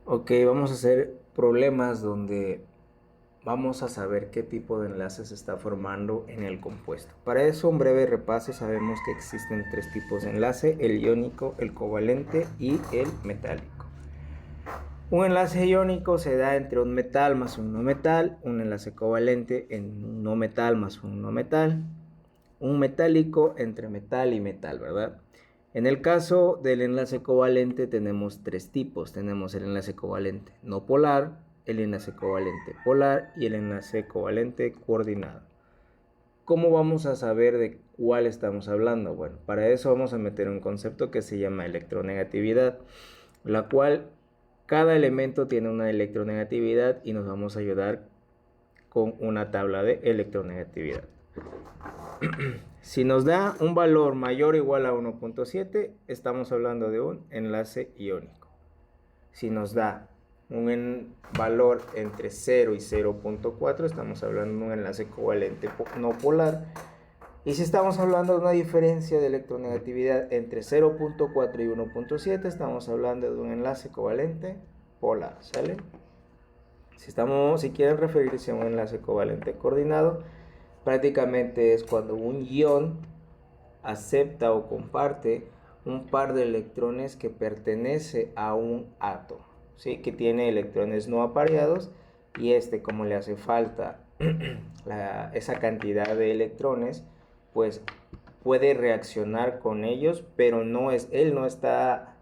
Ok, vamos a hacer problemas donde vamos a saber qué tipo de enlace se está formando en el compuesto. Para eso, un breve repaso, sabemos que existen tres tipos de enlace: el iónico, el covalente y el metálico. Un enlace iónico se da entre un metal más un no metal, un enlace covalente en un no metal más un no metal, un metálico entre metal y metal, ¿verdad? En el caso del enlace covalente tenemos tres tipos. Tenemos el enlace covalente no polar, el enlace covalente polar y el enlace covalente coordinado. ¿Cómo vamos a saber de cuál estamos hablando? Bueno, para eso vamos a meter un concepto que se llama electronegatividad, la cual cada elemento tiene una electronegatividad y nos vamos a ayudar con una tabla de electronegatividad. Si nos da un valor mayor o igual a 1.7, estamos hablando de un enlace iónico. Si nos da un valor entre 0 y 0.4, estamos hablando de un enlace covalente no polar. Y si estamos hablando de una diferencia de electronegatividad entre 0.4 y 1.7, estamos hablando de un enlace covalente polar, ¿sale? Si quieren referirse a un enlace covalente coordinado, prácticamente es cuando un ion acepta o comparte un par de electrones que pertenece a un átomo, ¿sí? Que tiene electrones no apareados, y como le hace falta esa cantidad de electrones, pues puede reaccionar con ellos, pero él no está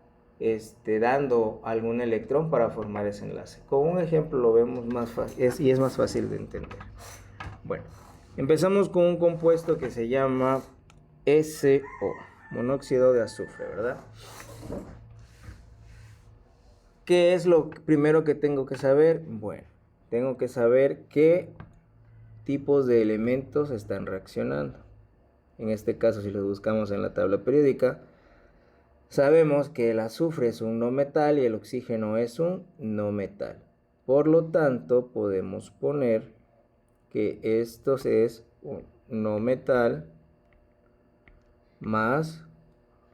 dando algún electrón para formar ese enlace. Con un ejemplo lo vemos más fácil y es más fácil de entender. Bueno, empezamos con un compuesto que se llama SO, monóxido de azufre, ¿verdad? ¿Qué es lo primero que tengo que saber? Bueno, tengo que saber qué tipos de elementos están reaccionando. En este caso, si los buscamos en la tabla periódica, sabemos que el azufre es un no metal y el oxígeno es un no metal. Por lo tanto, podemos poner que esto es un no metal más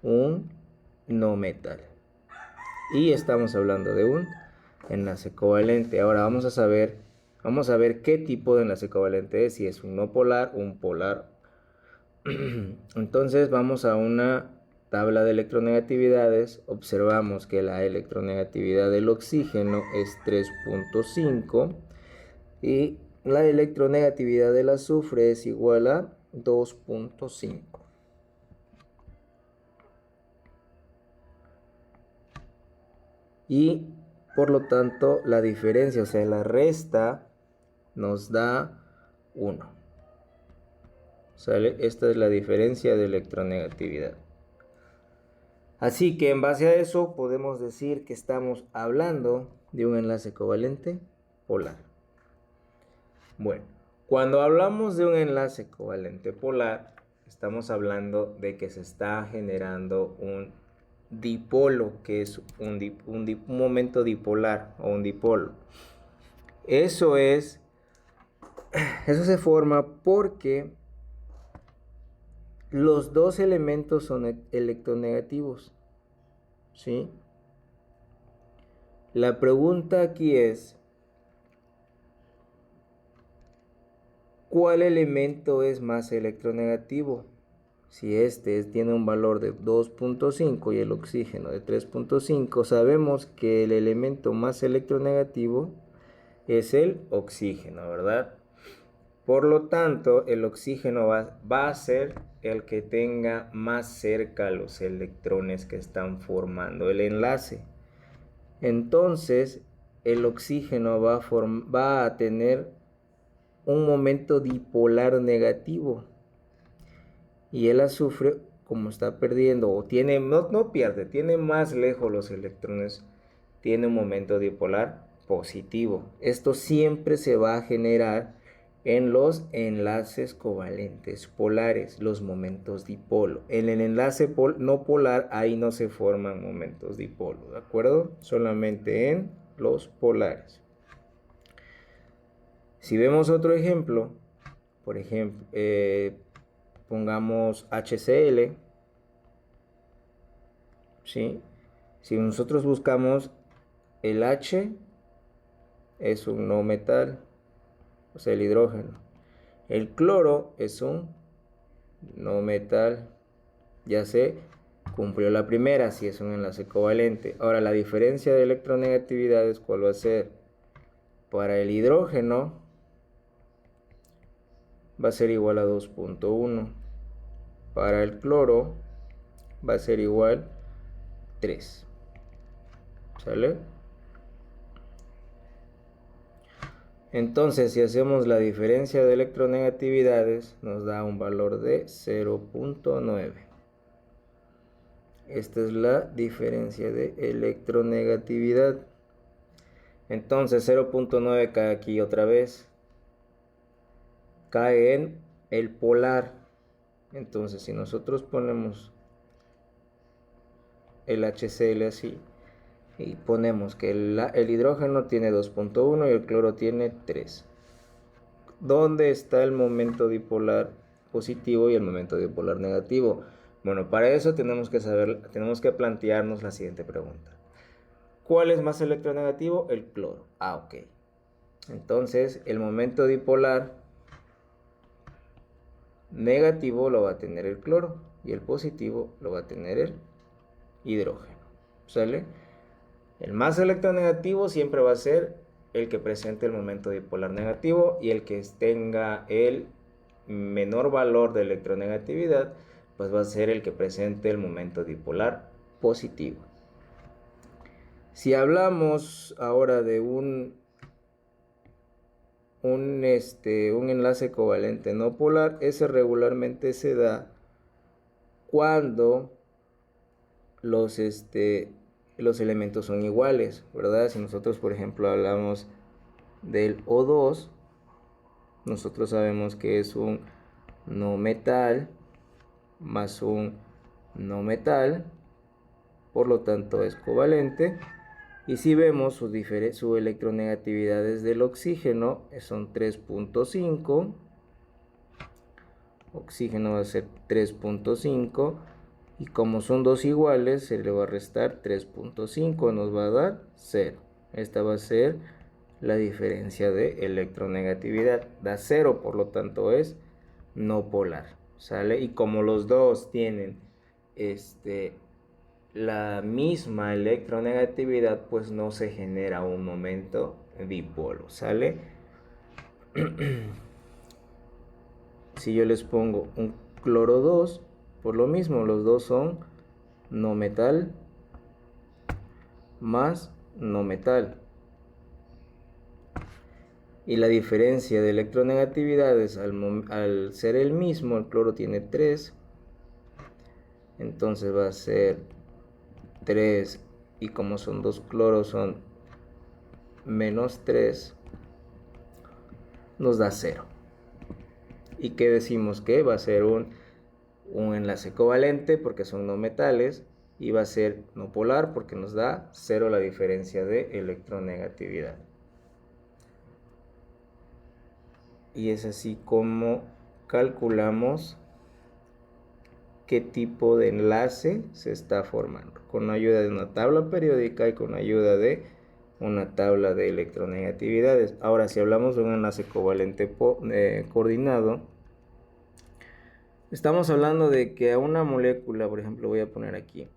un no metal. Y estamos hablando de un enlace covalente. Ahora vamos a ver qué tipo de enlace covalente es, si es un no polar o un polar. Entonces vamos a una tabla de electronegatividades. Observamos que la electronegatividad del oxígeno es 3.5 y la electronegatividad del azufre es igual a 2.5. Y por lo tanto la diferencia, o sea, la resta, nos da 1. ¿Sale? Esta es la diferencia de electronegatividad. Así que en base a eso podemos decir que estamos hablando de un enlace covalente polar. Bueno, cuando hablamos de un enlace covalente polar, estamos hablando de que se está generando un dipolo, que es un momento dipolar o un dipolo. Eso se forma porque los dos elementos son electronegativos, ¿sí? La pregunta aquí es, ¿cuál elemento es más electronegativo? Si tiene un valor de 2.5 y el oxígeno de 3.5, sabemos que el elemento más electronegativo es el oxígeno, ¿verdad? Por lo tanto, el oxígeno va a ser el que tenga más cerca los electrones que están formando el enlace. Entonces, el oxígeno va a tener un momento dipolar negativo. Y el azufre, como está perdiendo, o tiene, no pierde, tiene más lejos los electrones, tiene un momento dipolar positivo. Esto siempre se va a generar en los enlaces covalentes polares, los momentos dipolo. En el enlace no polar, ahí no se forman momentos dipolo, ¿de acuerdo? Solamente en los polares. Si vemos otro ejemplo, por ejemplo, pongamos HCl, ¿sí? Si nosotros buscamos el H es un no metal, o sea, el hidrógeno. El cloro es un no metal. Ya se cumplió la primera, si es un enlace covalente. Ahora, la diferencia de electronegatividades, ¿cuál va a ser? Para el hidrógeno va a ser igual a 2.1. Para el cloro va a ser igual 3. ¿Sale? Entonces, si hacemos la diferencia de electronegatividades, nos da un valor de 0.9. Esta es la diferencia de electronegatividad. Entonces 0.9 cae aquí otra vez. Cae en el polar. Entonces si nosotros ponemos el HCl así y ponemos que el hidrógeno tiene 2.1 y el cloro tiene 3. ¿Dónde está el momento dipolar positivo y el momento dipolar negativo? Bueno, para eso tenemos que plantearnos la siguiente pregunta. ¿Cuál es más electronegativo? El cloro. Ok. Entonces, el momento dipolar negativo lo va a tener el cloro y el positivo lo va a tener el hidrógeno. ¿Sale? El más electronegativo siempre va a ser el que presente el momento dipolar negativo, y el que tenga el menor valor de electronegatividad pues va a ser el que presente el momento dipolar positivo. Si hablamos ahora de un enlace covalente no polar, ese regularmente se da cuando los elementos son iguales, ¿verdad? Si nosotros, por ejemplo, hablamos del O2, nosotros sabemos que es un no metal más un no metal, por lo tanto es covalente. Y si vemos su electronegatividades del oxígeno, son 3.5. Oxígeno va a ser 3.5. Y como son dos iguales, se le va a restar 3.5, nos va a dar 0. Esta va a ser la diferencia de electronegatividad. Da 0, por lo tanto es no polar. ¿Sale? Y como los dos tienen la misma electronegatividad, pues no se genera un momento dipolo. ¿Sale? Si yo les pongo un cloro 2, por lo mismo, los dos son no metal más no metal. Y la diferencia de electronegatividades al ser el mismo, el cloro tiene 3. Entonces va a ser 3, y como son dos cloros son menos 3, nos da 0. ¿Y qué decimos? Que va a ser un enlace covalente porque son no metales, y va a ser no polar porque nos da 0 la diferencia de electronegatividad. Y es así como calculamos qué tipo de enlace se está formando, con ayuda de una tabla periódica y con ayuda de una tabla de electronegatividades. Ahora, si hablamos de un enlace covalente coordinado, estamos hablando de que a una molécula, por ejemplo, voy a poner aquí,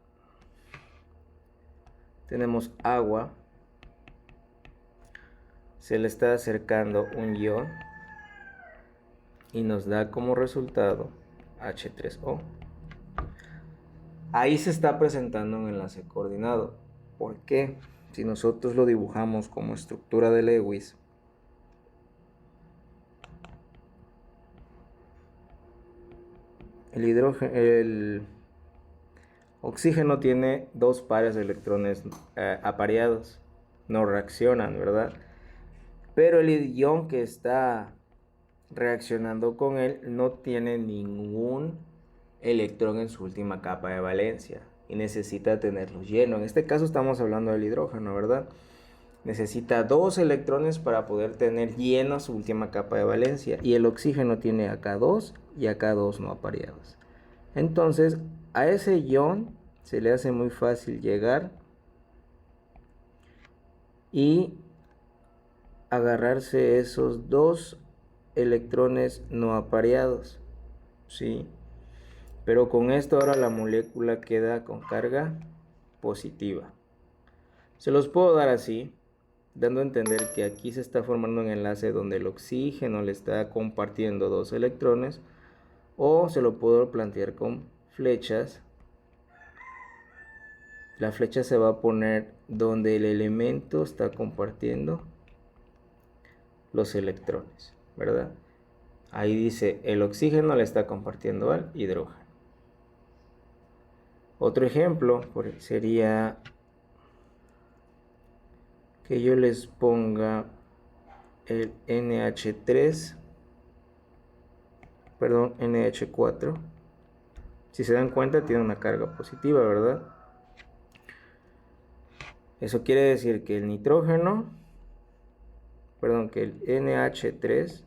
tenemos agua, se le está acercando un ion y nos da como resultado H3O. Ahí se está presentando un enlace coordinado. ¿Por qué? Si nosotros lo dibujamos como estructura de Lewis, el oxígeno tiene dos pares de electrones apareados, no reaccionan, ¿verdad? Pero el ion que está reaccionando con él no tiene ningún electrón en su última capa de valencia y necesita tenerlo lleno. En este caso estamos hablando del hidrógeno, ¿verdad? Necesita 2 electrones para poder tener lleno su última capa de valencia, y el oxígeno tiene acá 2 y acá 2 no apareados. Entonces a ese ion se le hace muy fácil llegar y agarrarse esos dos electrones no apareados, ¿sí? Pero con esto ahora la molécula queda con carga positiva. Se los puedo dar así, dando a entender que aquí se está formando un enlace donde el oxígeno le está compartiendo dos electrones, o se lo puedo plantear con flechas. La flecha se va a poner donde el elemento está compartiendo los electrones, ¿verdad? Ahí dice el oxígeno le está compartiendo al hidrógeno. Otro ejemplo sería que yo les ponga el NH4. Si se dan cuenta, tiene una carga positiva, ¿verdad? Eso quiere decir que el nitrógeno, que el NH3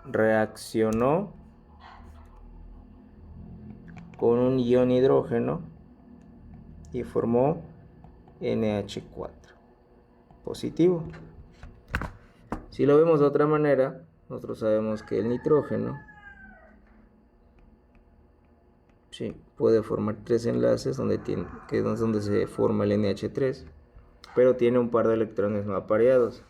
reaccionó con un ion hidrógeno y formó NH4 positivo. Si lo vemos de otra manera, nosotros sabemos que el nitrógeno puede formar tres enlaces que es donde se forma el NH3, pero tiene un par de electrones no apareados.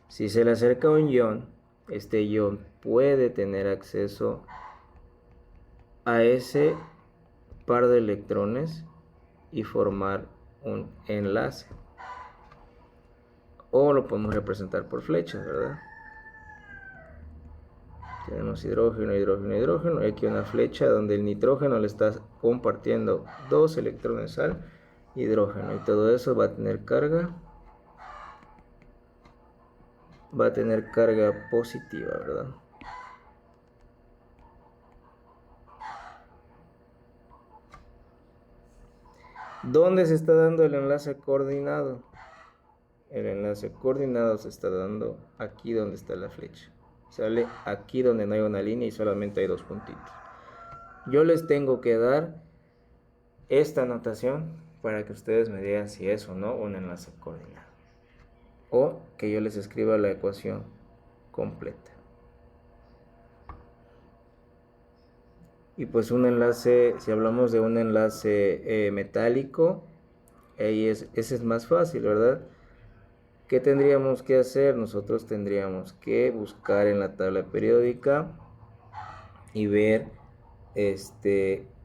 Si se le acerca un ion, este ion puede tener acceso a ese par de electrones y formar un enlace, o lo podemos representar por flechas, ¿verdad? Tenemos hidrógeno, hidrógeno, hidrógeno, y aquí una flecha donde el nitrógeno le está compartiendo dos electrones al hidrógeno, y todo eso va a tener carga positiva, ¿verdad? ¿Dónde se está dando el enlace coordinado? El enlace coordinado se está dando aquí donde está la flecha. Sale aquí donde no hay una línea y solamente hay dos puntitos. Yo les tengo que dar esta notación para que ustedes me digan si es o no un enlace coordinado, o que yo les escriba la ecuación completa. Y pues un enlace, si hablamos de un enlace metálico, ese es más fácil, ¿verdad? ¿Qué tendríamos que hacer? Nosotros tendríamos que buscar en la tabla periódica y ver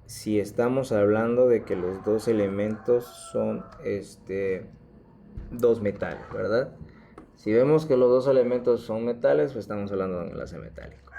si estamos hablando de que los dos elementos son dos metales, ¿verdad? Si vemos que los dos elementos son metales, pues estamos hablando de un enlace metálico.